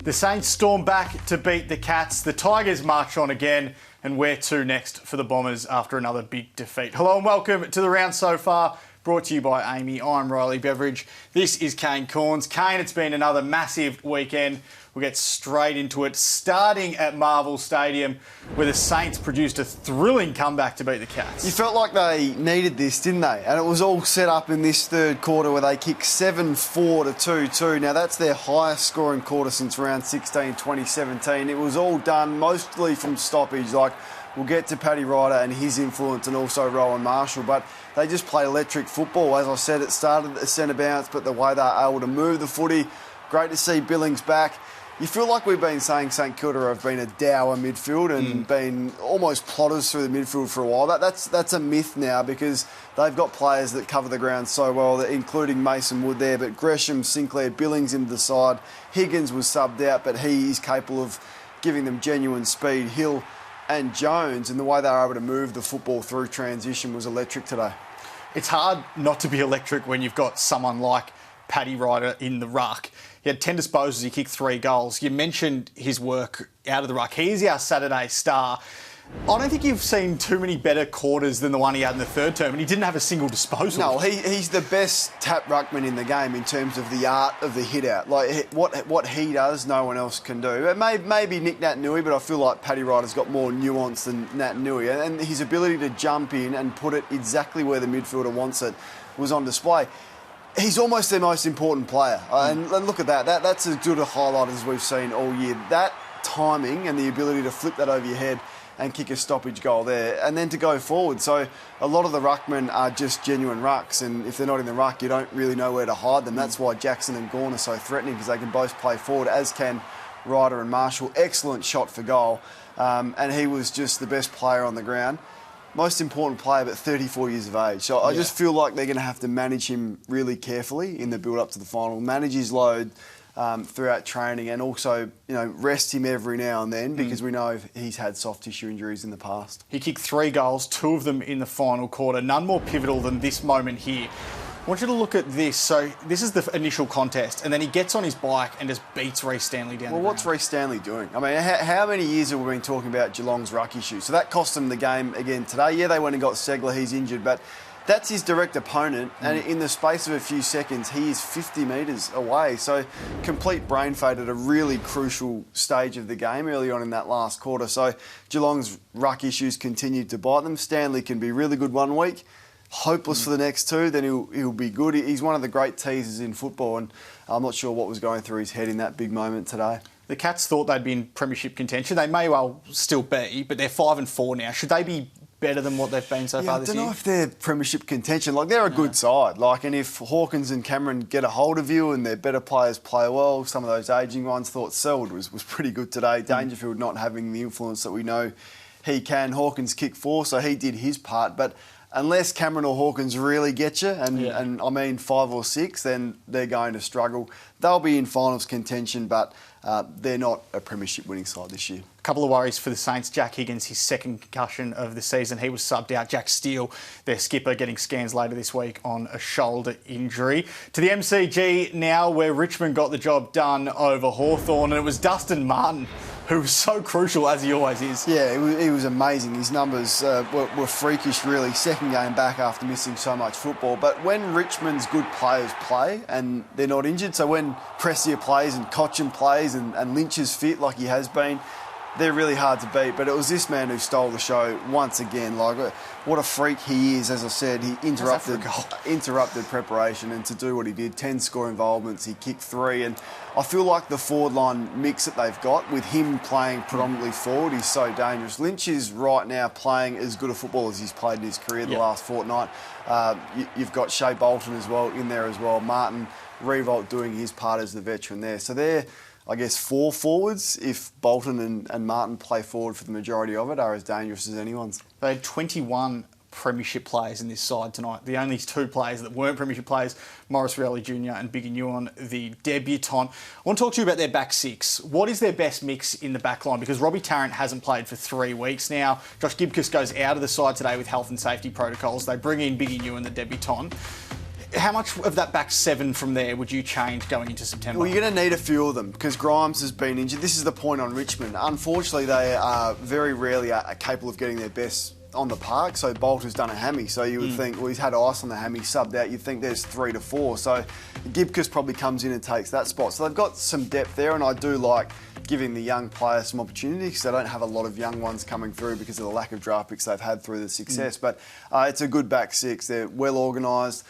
The Saints storm back to beat the Cats. The Tigers march on again. And where to next for the Bombers after another big defeat? Hello and welcome to the round so far. Brought to you by AAMI. I'm Riley Beveridge. This is Kane Corns. Kane, it's been another massive weekend. We'll get straight into it, starting at Marvel Stadium, where the Saints produced a thrilling comeback to beat the Cats. You felt like they needed this, didn't they? And it was all set up in this third quarter where they kicked 7-4 to 2-2. Now, that's their highest scoring quarter since round 16, 2017. It was all done mostly from stoppage. Like, we'll get to Patrick Ryder and his influence and also Rowan Marshall, but they just played electric football. As I said, it started at the centre bounce, but the way they were able to move the footy, great to see Billings back. You feel like we've been saying St Kilda have been a dour midfield and been almost plotters through the midfield for a while. That's a myth now because they've got players that cover the ground so well, including Mason Wood there, but Gresham, Sinclair, Billings into the side. Higgins was subbed out, but he is capable of giving them genuine speed. Hill and Jones, and the way they were able to move the football through transition was electric today. It's hard not to be electric when you've got someone like Patrick Ryder in the ruck. He had 10 disposals, he kicked 3 goals. You mentioned his work out of the ruck. He's our Saturday star. I don't think you've seen too many better quarters than the one he had in the third term, and he didn't have a single disposal. No, he's the best tap ruckman in the game in terms of the art of the hit out. Like, what he does, no one else can do. Maybe Nick Naitanui, but I feel like Patrick Ryder's got more nuance than Naitanui, and his ability to jump in and put it exactly where the midfielder wants it was on display. He's almost their most important player. And look at that. That's as good a highlight as we've seen all year. That timing and the ability to flip that over your head and kick a stoppage goal there, and then to go forward. So a lot of the ruckmen are just genuine rucks, and if they're not in the ruck, you don't really know where to hide them. That's why Jackson and Gawn are so threatening, because they can both play forward, as can Ryder and Marshall. Excellent shot for goal, and he was just the best player on the ground. Most important player, but 34 years of age. So I just feel like they're going to have to manage him really carefully in the build-up to the final, manage his load throughout training, and also, rest him every now and then, because we know he's had soft tissue injuries in the past. He kicked 3 goals, 2 of them in the final quarter. None more pivotal than this moment here. I want you to look at this. So this is the initial contest, and then he gets on his bike and just beats Reece Stanley down the ground. What's Reece Stanley doing? I mean, how many years have we been talking about Geelong's ruck issue? So that cost them the game again today. Yeah, they went and got Segler, he's injured, but that's his direct opponent, and in the space of a few seconds, he is 50 metres away. So complete brain fade at a really crucial stage of the game early on in that last quarter. So Geelong's ruck issues continued to bite them. Stanley can be really good one week, hopeless for the next 2, then he'll be good. He's one of the great teasers in football, and I'm not sure what was going through his head in that big moment today. The Cats thought they'd be in premiership contention. They may well still be, but they're 5-4 now. Should they be better than what they've been so far this year? I don't know if they're premiership contention. Like, they're a good side. And if Hawkins and Cameron get a hold of you and their better players play well, some of those ageing ones, thought Selwood was pretty good today. Dangerfield not having the influence that we know he can. Hawkins kicked 4, so he did his part. But unless Cameron or Hawkins really get you, and I mean 5 or 6, then they're going to struggle. They'll be in finals contention, but they're not a premiership winning side this year. A couple of worries for the Saints. Jack Higgins, his second concussion of the season. He was subbed out. Jack Steele, their skipper, getting scans later this week on a shoulder injury. To the MCG now, where Richmond got the job done over Hawthorn, and it was Dustin Martin who was so crucial, as he always is. Yeah, he was amazing. His numbers were freakish, really. Second game back after missing so much football. But when Richmond's good players play and they're not injured, so when Prestia plays and Cochin plays and Lynch is fit like he has been, they're really hard to beat. But it was this man who stole the show once again. Like, what a freak he is. As I said, he interrupted preparation, and to do what he did, 10 score involvements, he kicked 3. And I feel like the forward line mix that they've got, with him playing predominantly forward, is so dangerous. Lynch is right now playing as good a football as he's played in his career the last fortnight. You've got Shea Bolton as well in there as well. Martin Revolt doing his part as the veteran there. So they're, I guess, 4 forwards, if Bolton and Martin play forward for the majority of it, are as dangerous as anyone's. They had 21 premiership players in this side tonight. The only 2 players that weren't premiership players, Maurice Rioli Jr. and Biggie Nguyen, the debutant. I want to talk to you about their back 6. What is their best mix in the back line? Because Robbie Tarrant hasn't played for 3 weeks now. Josh Gibcus goes out of the side today with health and safety protocols. They bring in Biggie Nguyen, the debutant. How much of that back seven from there would you change going into September? Well, you're going to need a few of them because Grimes has been injured. This is the point on Richmond. Unfortunately, they are very rarely capable of getting their best on the park. So Bolt has done a hammy. So you would think, well, he's had ice on the hammy, subbed out. You'd think there's 3 to 4. So Gibcus probably comes in and takes that spot. So they've got some depth there, and I do like giving the young players some opportunity because they don't have a lot of young ones coming through because of the lack of draft picks they've had through the success. But it's a good back six. They're well organised.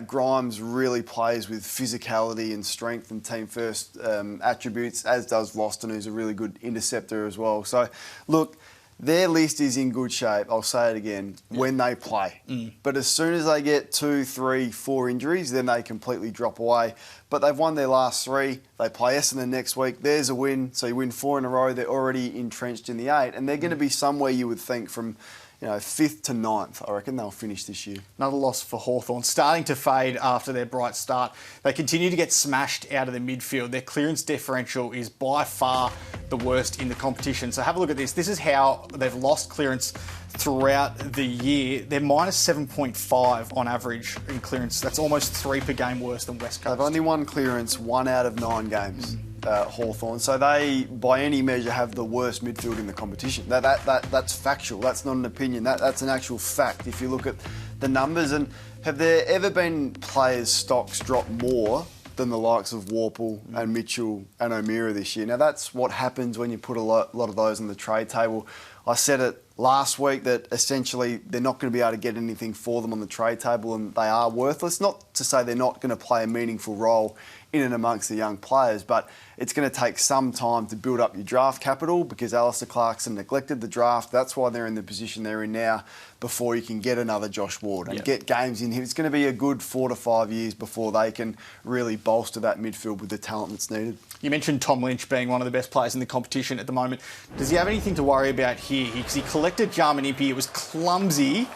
Grimes really plays with physicality and strength and team first attributes, as does Roston, who's a really good interceptor as well. So, look, their list is in good shape, I'll say it again, when they play. But as soon as they get 2, 3, 4 injuries, then they completely drop away. But they've won their last 3. They play Essendon next week. There's a win. So you win 4 in a row. They're already entrenched in the 8. And they're going to be somewhere you would think from 5th to 9th, I reckon they'll finish this year. Another loss for Hawthorn, starting to fade after their bright start. They continue to get smashed out of the midfield. Their clearance differential is by far the worst in the competition. So have a look at this. This is how they've lost clearance throughout the year. They're minus 7.5 on average in clearance. That's almost 3 per game worse than West Coast. They've only won clearance 1 out of 9 games. Hawthorn. So they, by any measure, have the worst midfield in the competition. That's factual. That's not an opinion. That's an actual fact. If you look at the numbers, and have there ever been players' stocks drop more than the likes of Warple and Mitchell and O'Meara this year? Now that's what happens when you put a lot of those on the trade table. I said it last week that essentially they're not going to be able to get anything for them on the trade table and they are worthless. Not to say they're not going to play a meaningful role in and amongst the young players, but it's going to take some time to build up your draft capital because Alistair Clarkson neglected the draft. That's why they're in the position they're in now before you can get another Josh Ward and get games in here. It's going to be a good 4 to 5 years before they can really bolster that midfield with the talent that's needed. You mentioned Tom Lynch being one of the best players in the competition at the moment. Does he have anything to worry about here? Because he collected Jarman Impey. It was clumsy,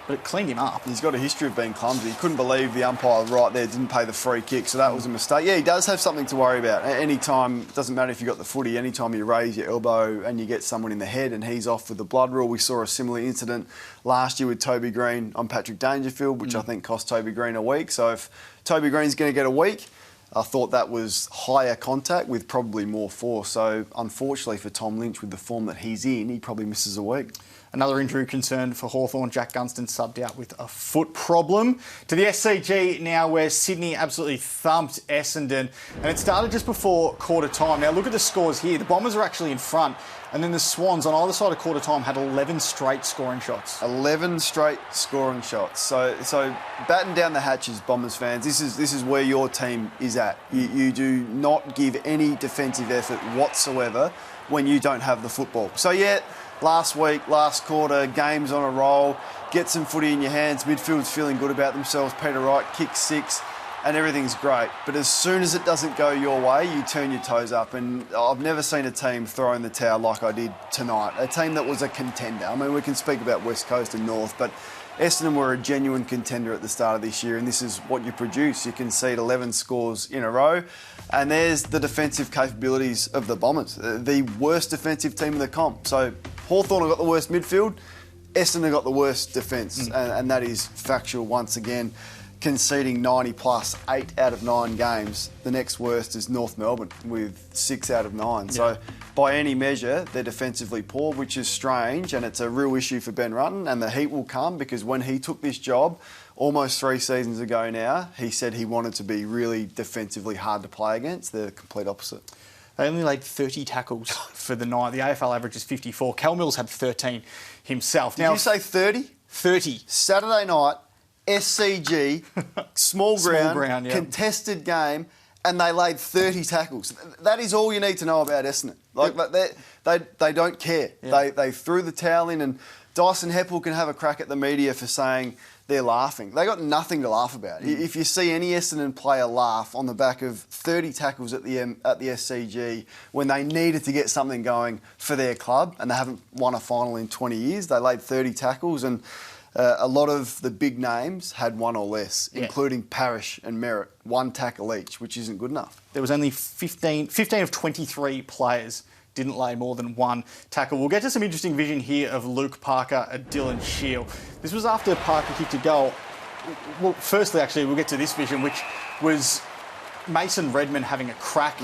but it cleaned him up. He's got a history of being clumsy. He couldn't believe the umpire right there didn't pay the free kick, so that was a mistake. Yeah, he does have something to worry about. Any time, it doesn't matter if you've got the footy, any time you raise your elbow and you get someone in the head and he's off with the blood rule. We saw a similar incident last year with Toby Green on Patrick Dangerfield, which I think cost Toby Green a week. So if Toby Green's going to get a week, I thought that was higher contact with probably more force. So unfortunately for Tom Lynch, with the form that he's in, he probably misses a week. Another injury concern for Hawthorn. Jack Gunston subbed out with a foot problem. To the SCG now, where Sydney absolutely thumped Essendon. And it started just before quarter time. Now look at the scores here. The Bombers are actually in front. And then the Swans on either side of quarter time had 11 straight scoring shots. 11 straight scoring shots. So batten down the hatches, Bombers fans. This is where your team is at. You do not give any defensive effort whatsoever when you don't have the football. So yeah, last week, last quarter, games on a roll, get some footy in your hands, midfield's feeling good about themselves, Peter Wright kicks 6 and everything's great. But as soon as it doesn't go your way, you turn your toes up. And I've never seen a team throw in the towel like I did tonight. A team that was a contender. I mean, we can speak about West Coast and North, but Essendon were a genuine contender at the start of this year, and this is what you produce. You concede 11 scores in a row, and there's the defensive capabilities of the Bombers, the worst defensive team in the comp. So Hawthorn have got the worst midfield, Essendon have got the worst defence, and that is factual once again. Conceding 90 plus, 8 out of 9 games. The next worst is North Melbourne with 6 out of 9. Yeah. So by any measure, they're defensively poor, which is strange, and it's a real issue for Ben Rutten, and the heat will come because when he took this job almost 3 seasons ago now, he said he wanted to be really defensively hard to play against. They're the complete opposite. They only laid 30 tackles for the night. The AFL average is 54. Cal Mills had 13 himself. Did you say 30? 30. Saturday night, SCG, small ground, contested game, and they laid 30 tackles. That is all you need to know about Essendon. They don't care. Yeah. They threw the towel in, and Dyson Heppel can have a crack at the media for saying they're laughing. They got nothing to laugh about. If you see any Essendon player laugh on the back of 30 tackles at the SCG when they needed to get something going for their club, and they haven't won a final in 20 years, they laid 30 tackles, and a lot of the big names had 1 or less, including Parrish and Merritt, 1 tackle each, which isn't good enough. There was only 15 of 23 players didn't lay more than 1 tackle. We'll get to some interesting vision here of Luke Parker and Dylan Shield. This was after Parker kicked a goal. well, firstly, actually, we'll get to this vision, which was Mason Redman having a crack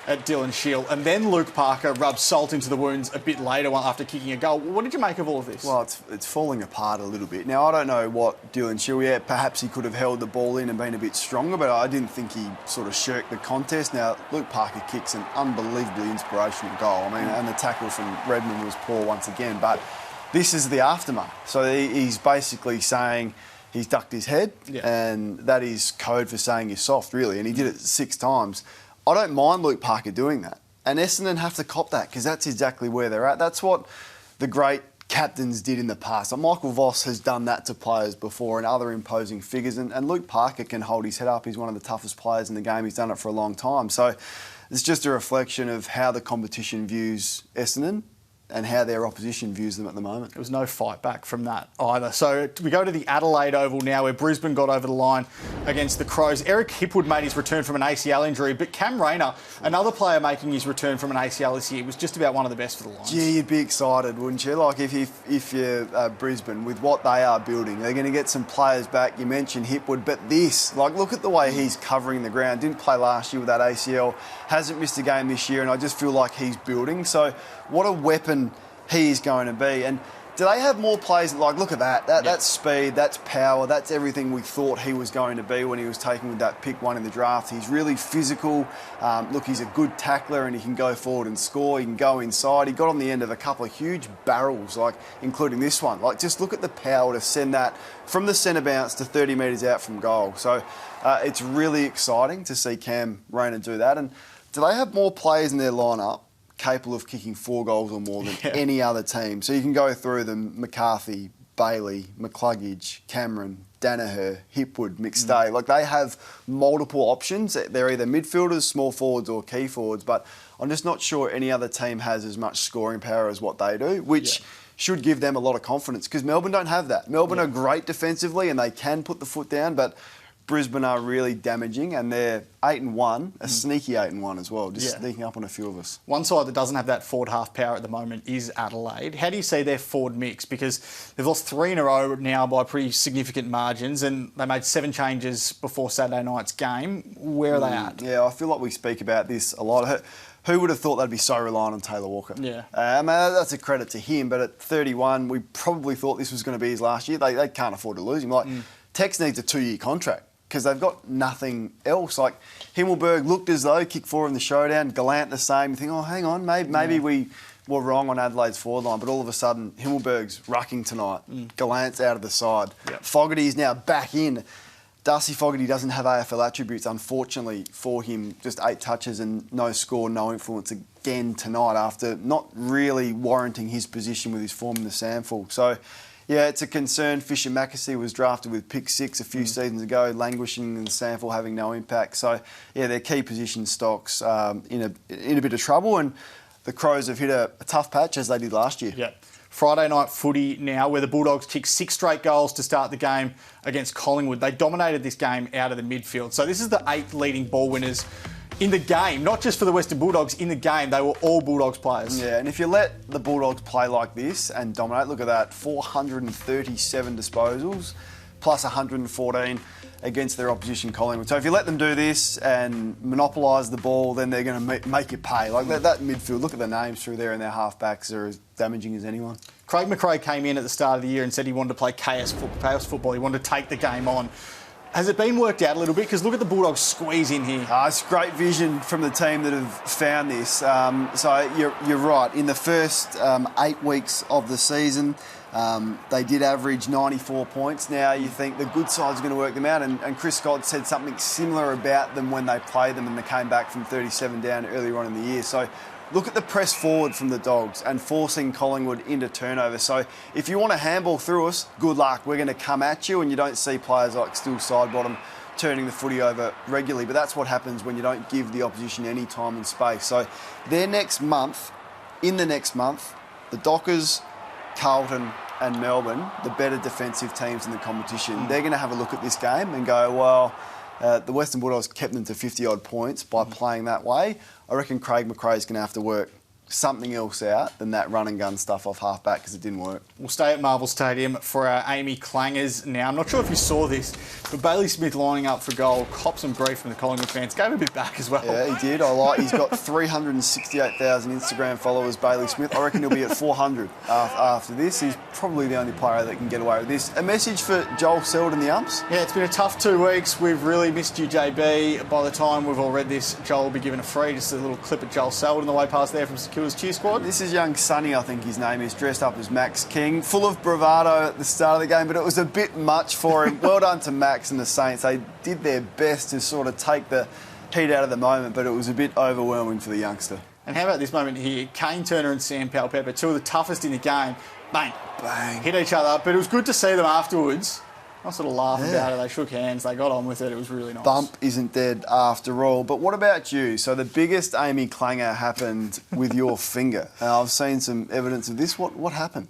at Dylan Shield, and then Luke Parker rubbed salt into the wounds a bit later after kicking a goal. What did you make of all of this? Well, it's falling apart a little bit. Now, I don't know what Dylan Shield, perhaps he could have held the ball in and been a bit stronger, but I didn't think he sort of shirked the contest. Now, Luke Parker kicks an unbelievably inspirational goal. I mean, and the tackle from Redman was poor once again, but this is the aftermath. So he's basically saying he's ducked his head, and that is code for saying you're soft, really, and he did it 6 times. I don't mind Luke Parker doing that. And Essendon have to cop that because that's exactly where they're at. That's what the great captains did in the past. Like Michael Voss has done that to players before and other imposing figures. And Luke Parker can hold his head up. He's one of the toughest players in the game. He's done it for a long time. So it's just a reflection of how the competition views Essendon and how their opposition views them at the moment. There was no fight back from that either. So we go to the Adelaide Oval now, where Brisbane got over the line against the Crows. Eric Hipwood made his return from an ACL injury, but Cam Rayner, another player making his return from an ACL this year, was just about one of the best for the Lions. Gee, you'd be excited, wouldn't you? Like if you're Brisbane, with what they are building, they're going to get some players back. You mentioned Hipwood, but look at the way he's covering the ground. Didn't play last year with that ACL, hasn't missed a game this year, and I just feel like he's building. So what a weapon he is going to be. And do they have more players? Like, look at that. That's speed, that's power, that's everything we thought he was going to be when he was taken with that pick 1 in the draft. He's really physical. Look, he's a good tackler and he can go forward and score. He can go inside. He got on the end of a couple of huge barrels, like including this one. Like, just look at the power to send that from the centre bounce to 30 metres out from goal. So it's really exciting to see Cam Rayner do that. And do they have more players in their lineup capable of kicking 4 goals or more than any other team? So you can go through them: McCarthy, Bailey, McCluggage, Cameron, Danaher, Hipwood, McStay. Like, they have multiple options. They're either midfielders, small forwards or key forwards, but I'm just not sure any other team has as much scoring power as what they do, which should give them a lot of confidence, because Melbourne don't have that. Melbourne are great defensively and they can put the foot down, but Brisbane are really damaging, and they're 8-1, a sneaky 8-1 as well, just sneaking up on a few of us. One side that doesn't have that forward half power at the moment is Adelaide. How do you see their forward mix? Because they've lost 3 in a row now by pretty significant margins, and they made 7 changes before Saturday night's game. Where are they at? Yeah, I feel like we speak about this a lot. Who would have thought they'd be so reliant on Taylor Walker? Yeah. I mean, that's a credit to him, but at 31, we probably thought this was going to be his last year. They can't afford to lose him. Like, Tex needs a 2-year contract, because they've got nothing else. Like, Himmelberg looked as though kick 4 in the showdown, Gallant the same. You think, oh, hang on, maybe we were wrong on Adelaide's forward line, but all of a sudden, Himmelberg's rucking tonight. Gallant's out of the side. Fogarty's now back in. Darcy Fogarty doesn't have AFL attributes, unfortunately, for him. Just 8 touches and no score, no influence again tonight, after not really warranting his position with his form in the SANFL. So, yeah, it's a concern. Fisher Mackesy was drafted with pick 6 a few seasons ago, languishing in the SANFL, having no impact. So, yeah, their key position stocks in a bit of trouble, and the Crows have hit a tough patch, as they did last year. Yeah. Friday night footy now, where the Bulldogs kicked 6 straight goals to start the game against Collingwood. They dominated this game out of the midfield. So this is the 8 leading ball winners in the game, not just for the Western Bulldogs, in the game. They were all Bulldogs players. Yeah, and if you let the Bulldogs play like this and dominate, look at that, 437 disposals, plus 114 against their opposition Collingwood. So if you let them do this and monopolise the ball, then they're going to make it pay. Like that midfield, look at the names through there, and their halfbacks. They're as damaging as anyone. Craig McRae came in at the start of the year and said he wanted to play chaos football. He wanted to take the game on. Has it been worked out a little bit? Because look at the Bulldogs squeeze in here. It's great vision from the team that have found this. So you're right. In the first 8 weeks of the season, they did average 94 points. Now you think the good side's going to work them out, and Chris Scott said something similar about them when they played them and they came back from 37 down earlier on in the year. So look at the press forward from the Dogs and forcing Collingwood into turnover. So if you want to handball through us, good luck. We're going to come at you, and you don't see players like Still Sidebottom turning the footy over regularly. But that's what happens when you don't give the opposition any time and space. So in the next month, the Dockers, Carlton and Melbourne, the better defensive teams in the competition, they're going to have a look at this game and go, well, the Western Bulldogs kept them to 50-odd points by playing that way. I reckon Craig McRae's going to have to work something else out than that run and gun stuff off half-back, because it didn't work. We'll stay at Marvel Stadium for our AAMI clangers now. I'm not sure if you saw this, but Bailey Smith lining up for goal, copped some grief from the Collingwood fans, gave a bit back as well. Yeah, he did. He's got 368,000 Instagram followers, Bailey Smith. I reckon he'll be at 400 after this. He's probably the only player that can get away with this. A message for Joel Selden, the umps? Yeah, it's been a tough 2 weeks. We've really missed you, JB. By the time we've all read this, Joel will be given a free. Just a little clip of Joel Selden on the way past there from Secures Cheer Squad. This is young Sonny, I think his name is, dressed up as Max King. Full of bravado at the start of the game, but it was a bit much for him. Well done to Max and the Saints. They did their best to sort of take the heat out of the moment, but it was a bit overwhelming for the youngster. And how about this moment here? Kane Turner and Sam Powell-Pepper, two of the toughest in the game. Bang. Bang. Hit each other, but it was good to see them afterwards. I sort of laughed about it. They shook hands. They got on with it. It was really nice. Bump isn't dead after all. But what about you? So the biggest AAMI clanger happened with your finger. I've seen some evidence of this. What happened?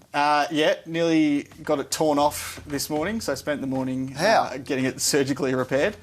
Nearly got it torn off this morning. So I spent the morning getting it surgically repaired.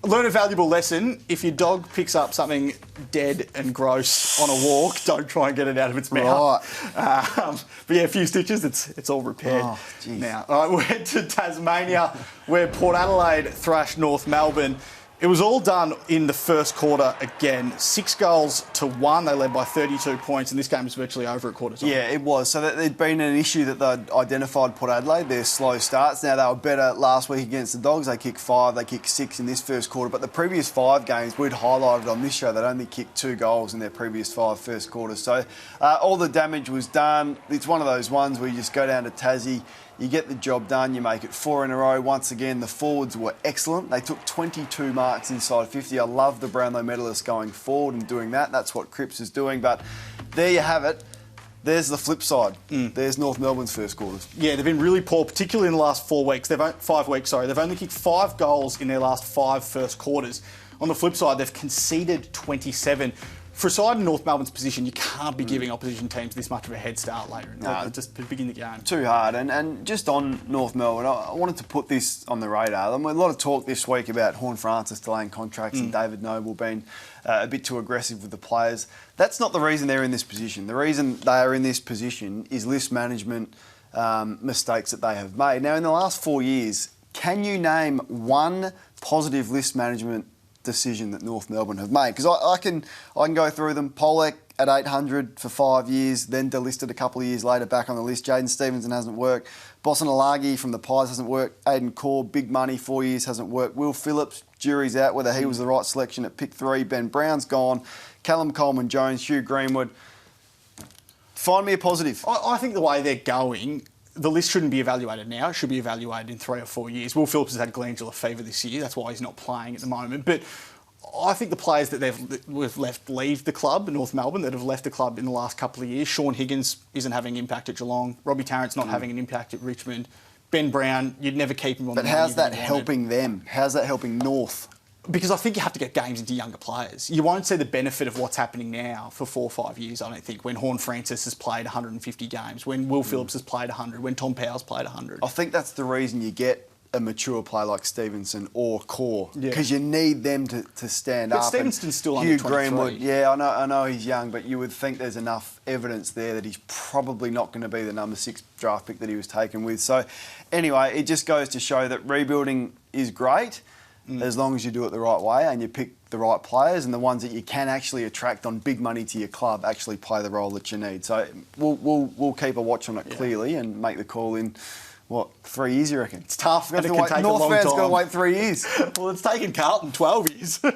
Learn a valuable lesson. If your dog picks up something dead and gross on a walk, don't try and get it out of its mouth. Right. But yeah, a few stitches, it's all repaired now. All right, we'll head to Tasmania, where Port Adelaide thrashed North Melbourne. It was all done in the first quarter again. 6-1. They led by 32 points, and this game was virtually over at quarter time. Yeah, it was. So there'd been an issue that they'd identified, Port Adelaide, their slow starts. Now, they were better last week against the Dogs. They kicked 5, they kicked 6 in this first quarter. But the previous 5 games, we'd highlighted on this show, they'd only kicked 2 goals in their previous 5 first quarters. So all the damage was done. It's one of those ones where you just go down to Tassie, you get the job done, you make it 4 in a row. Once again, the forwards were excellent. They took 22 marks inside 50. I love the Brownlow medalists going forward and doing that. That's what Cripps is doing. But there you have it. There's the flip side. There's North Melbourne's first quarters. Yeah, they've been really poor, particularly in the last 4 weeks. 5 weeks, sorry. They've only kicked 5 goals in their last 5 first quarters. On the flip side, they've conceded 27. For a side in North Melbourne's position, you can't be giving opposition teams this much of a head start later. Just to begin the game. Too hard. And just on North Melbourne, I wanted to put this on the radar. A lot of talk this week about Horn Francis delaying contracts and David Noble being a bit too aggressive with the players. That's not the reason they're in this position. The reason they are in this position is list management mistakes that they have made. Now, in the last 4 years, can you name one positive list management decision that North Melbourne have made? Because I can go through them. Pollock at 800 for 5 years, then delisted a couple of years later, back on the list. Jaden Stevenson hasn't worked. Bosanalagi from the Pies hasn't worked. Aidan Corr, big money, 4 years, hasn't worked. Will Phillips, jury's out whether he was the right selection at pick 3. Ben Brown's gone. Callum Coleman-Jones, Hugh Greenwood. Find me a positive. I think the way they're going, the list shouldn't be evaluated now. It should be evaluated in 3 or 4 years. Will Phillips has had glandular fever this year. That's why he's not playing at the moment. But I think the players that we've left leave the club, North Melbourne, that have left the club in the last couple of years. Sean Higgins isn't having an impact at Geelong. Robbie Tarrant's not having an impact at Richmond. Ben Brown, you'd never keep him on the But how's that helping them? How's that helping North? Because I think you have to get games into younger players. You won't see the benefit of what's happening now for 4 or 5 years, I don't think, when Horn Francis has played 150 games, when Will Phillips has played 100, when Tom Powell's played 100. I think that's the reason you get a mature player like Stevenson or Corr, because you need them to stand up. But Stevenson's still under Hugh 23. Greenwood, yeah, I know he's young, but you would think there's enough evidence there that he's probably not going to be the number 6 draft pick that he was taken with. So anyway, it just goes to show that rebuilding is great, as long as you do it the right way and you pick the right players, and the ones that you can actually attract on big money to your club actually play the role that you need. So we'll keep a watch on it clearly and make the call in, 3 years, you reckon? It's tough. North fans got to wait 3 years. Well, it's taken Carlton 12 years. All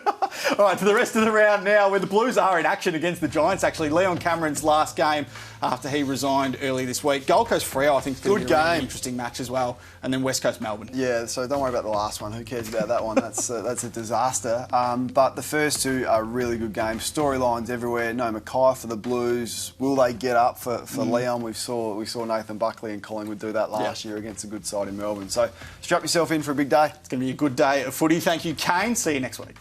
right, to the rest of the round now, where the Blues are in action against the Giants, actually. Leon Cameron's last game after he resigned early this week. Gold Coast Freo, I think, is going to be a really interesting match as well. And then West Coast Melbourne. Yeah, so don't worry about the last one. Who cares about that one? That's a disaster. But the first 2 are really good games. Storylines everywhere. No Mackay for the Blues. Will they get up for Leon? We saw Nathan Buckley and Collingwood do that last year against a good side in Melbourne. So strap yourself in for a big day. It's going to be a good day of footy. Thank you, Kane. See you next week.